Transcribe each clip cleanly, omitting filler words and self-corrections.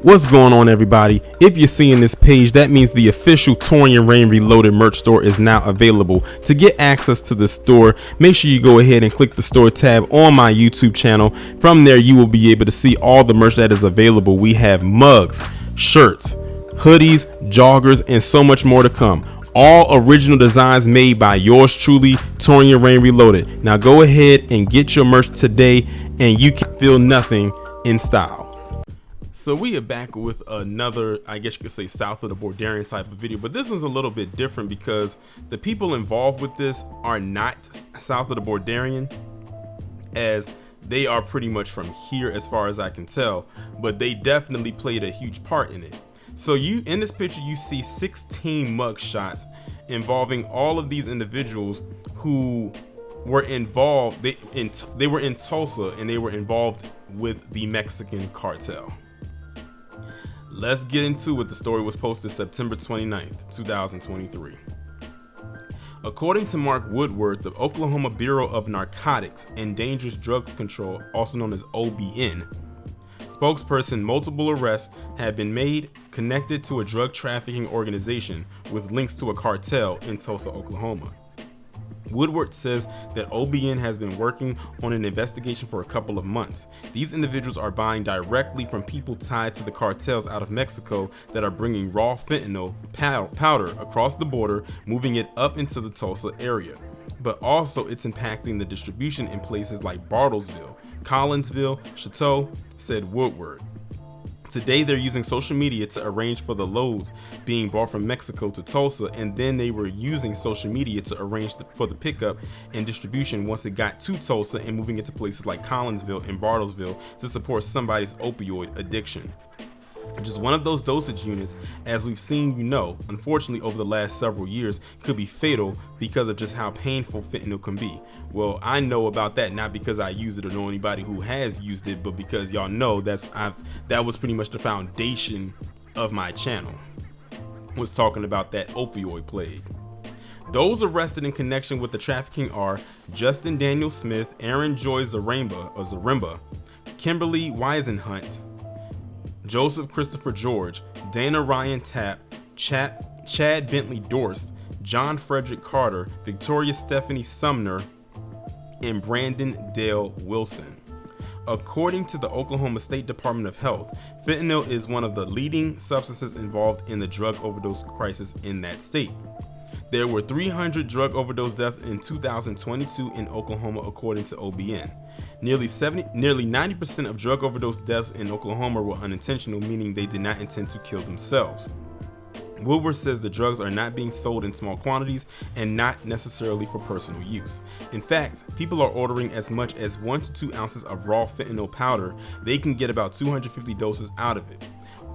What's going on, everybody? If you're seeing this page, that means the official Taurean Rain Reloaded merch store is now available. To get access to the store, make sure you go ahead and click the store tab on my YouTube channel. From there, you will be able to see all the merch that is available. We have mugs, shirts, hoodies, joggers, and so much more to come. All original designs made by yours truly, Taurean Rain Reloaded. Now go ahead and get your merch today, and you can feel nothing in style. So we are back with another, I guess you could say, south of the Bordarian type of video, but this one's a little bit different because the people involved with this are not south of the Bordarian, as they are pretty much from here as far as I can tell, but they definitely played a huge part in it. So you, in this picture, you see 16 mug shots involving all of these individuals who were involved. They were in Tulsa, and they were involved with the Mexican cartel. Let's get into it. The story was posted September 29th, 2023. According to Mark Woodward, the Oklahoma Bureau of Narcotics and Dangerous Drugs Control, also known as OBN, spokesperson, multiple arrests have been made connected to a drug trafficking organization with links to a cartel in Tulsa, Oklahoma. Woodward says that OBN has been working on an investigation for a couple of months. These individuals are buying directly from people tied to the cartels out of Mexico that are bringing raw fentanyl powder across the border, moving it up into the Tulsa area. But also it's impacting the distribution in places like Bartlesville, Collinsville, Chateau, said Woodward. Today they're using social media to arrange for the loads being brought from Mexico to Tulsa, and then they were using social media to arrange for the pickup and distribution once it got to Tulsa and moving it to places like Collinsville and Bartlesville to support somebody's opioid addiction. Just one of those dosage units, as we've seen, unfortunately over the last several years, could be fatal because of just how painful fentanyl can be. Well, I know about that not because I use it or know anybody who has used it, but because y'all know that was pretty much the foundation of my channel, was talking about that opioid plague. Those arrested in connection with the trafficking are Justin Daniel Smith, Aaron Joy Zaremba, Kimberly Weisenhunt, Joseph Christopher George, Dana Ryan Tapp, Chad Bentley Dorst, John Frederick Carter, Victoria Stephanie Sumner, and Brandon Dale Wilson. According to the Oklahoma State Department of Health, fentanyl is one of the leading substances involved in the drug overdose crisis in that state. There were 300 drug overdose deaths in 2022 in Oklahoma, according to OBN. Nearly 90% of drug overdose deaths in Oklahoma were unintentional, meaning they did not intend to kill themselves. Woodward says the drugs are not being sold in small quantities and not necessarily for personal use. In fact, people are ordering as much as 1 to 2 ounces of raw fentanyl powder. They can get about 250 doses out of it.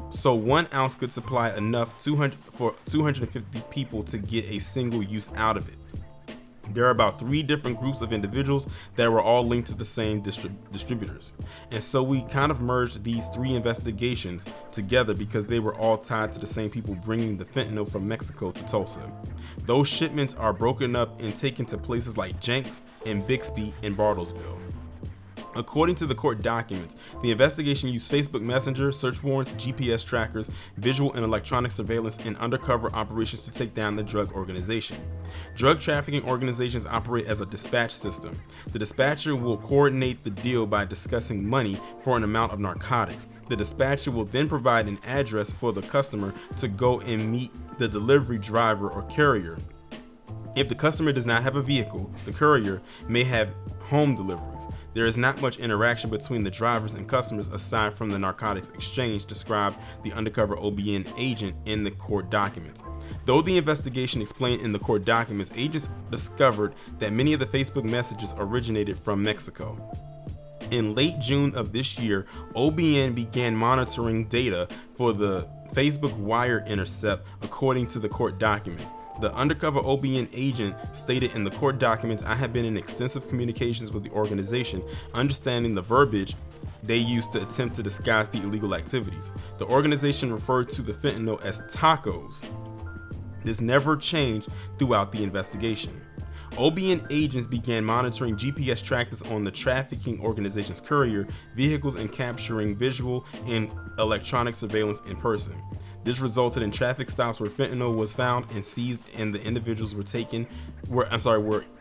So 1 ounce could supply enough for 250 people to get a single use out of it. There are about 3 different groups of individuals that were all linked to the same distributors. And so we kind of merged these 3 investigations together because they were all tied to the same people bringing the fentanyl from Mexico to Tulsa. Those shipments are broken up and taken to places like Jenks and Bixby and Bartlesville. According to the court documents, the investigation used Facebook Messenger, search warrants, GPS trackers, visual and electronic surveillance, and undercover operations to take down the drug organization. Drug trafficking organizations operate as a dispatch system. The dispatcher will coordinate the deal by discussing money for an amount of narcotics. The dispatcher will then provide an address for the customer to go and meet the delivery driver or courier. If the customer does not have a vehicle, the courier may have home deliveries. There is not much interaction between the drivers and customers aside from the narcotics exchange, described the undercover OBN agent in the court documents. Though the investigation explained in the court documents, agents discovered that many of the Facebook messages originated from Mexico. In late June of this year, OBN began monitoring data for the Facebook wire intercept, according to the court documents. The undercover OBN agent stated in the court documents, "I have been in extensive communications with the organization, understanding the verbiage they used to attempt to disguise the illegal activities. The organization referred to the fentanyl as tacos. This never changed throughout the investigation." OBN agents began monitoring GPS trackers on the trafficking organization's courier vehicles and capturing visual and electronic surveillance in person. This resulted in traffic stops where fentanyl was found and seized, and the individuals were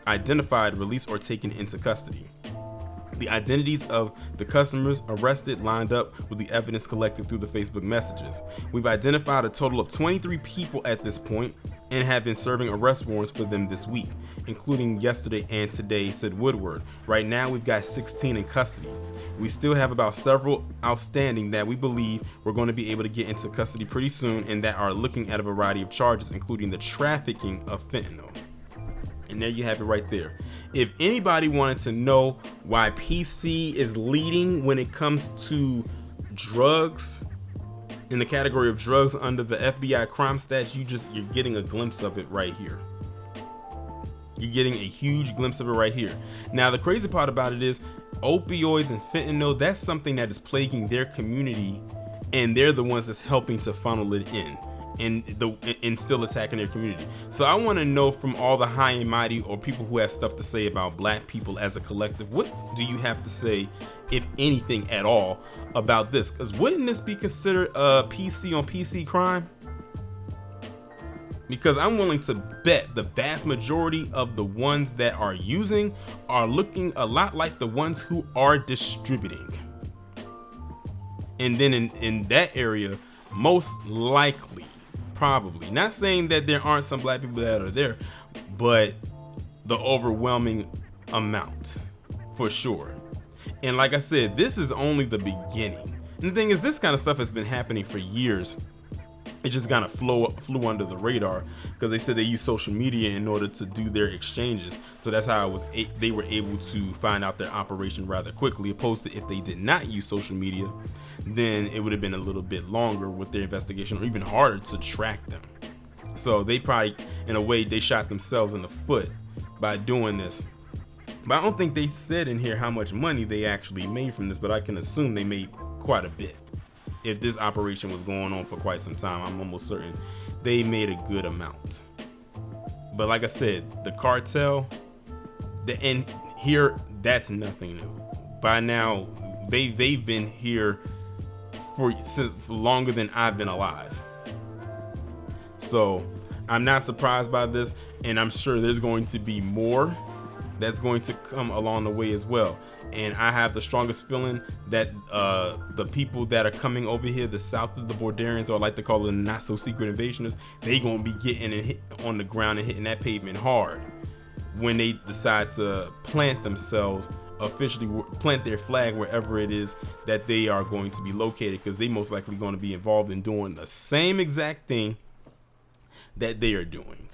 identified, released, or taken into custody. The identities of the customers arrested lined up with the evidence collected through the Facebook messages. We've identified a total of 23 people at this point and have been serving arrest warrants for them this week, including yesterday and today, said Woodward. Right now, we've got 16 in custody. We still have about several outstanding that we believe we're going to be able to get into custody pretty soon and that are looking at a variety of charges, including the trafficking of fentanyl. And there you have it right there. If anybody wanted to know why PC is leading when it comes to drugs, in the category of drugs under the FBI crime stats, you're getting a glimpse of it right here. You're getting a huge glimpse of it right here. Now, the crazy part about it is opioids and fentanyl, that's something that is plaguing their community, and they're the ones that's helping to funnel it in and still attacking their community. So I want to know from all the high and mighty or people who have stuff to say about black people as a collective, what do you have to say, if anything at all, about this? Because wouldn't this be considered a PC on PC crime? Because I'm willing to bet the vast majority of the ones that are using are looking a lot like the ones who are distributing. And then in that area, most likely, probably, not saying that there aren't some black people that are there, but the overwhelming amount for sure. And like I said, this is only the beginning. And the thing is, this kind of stuff has been happening for years. It just kind of flew under the radar because they said they use social media in order to do their exchanges. So that's how they were able to find out their operation rather quickly, opposed to if they did not use social media, then it would have been a little bit longer with their investigation, or even harder to track them. So they probably, in a way, they shot themselves in the foot by doing this. But I don't think they said in here how much money they actually made from this, but I can assume they made quite a bit. If this operation was going on for quite some time, I'm almost certain they made a good amount. But like I said, the cartel, and here, that's nothing new. By now, they've been here for longer than I've been alive. So I'm not surprised by this, and I'm sure there's going to be more that's going to come along the way as well. And I have the strongest feeling that the people that are coming over here, the south of the Bordarians, or I like to call them not so secret invasioners, they gonna be getting on the ground and hitting that pavement hard when they decide to plant themselves, officially plant their flag wherever it is that they are going to be located, because they most likely going to be involved in doing the same exact thing that they are doing.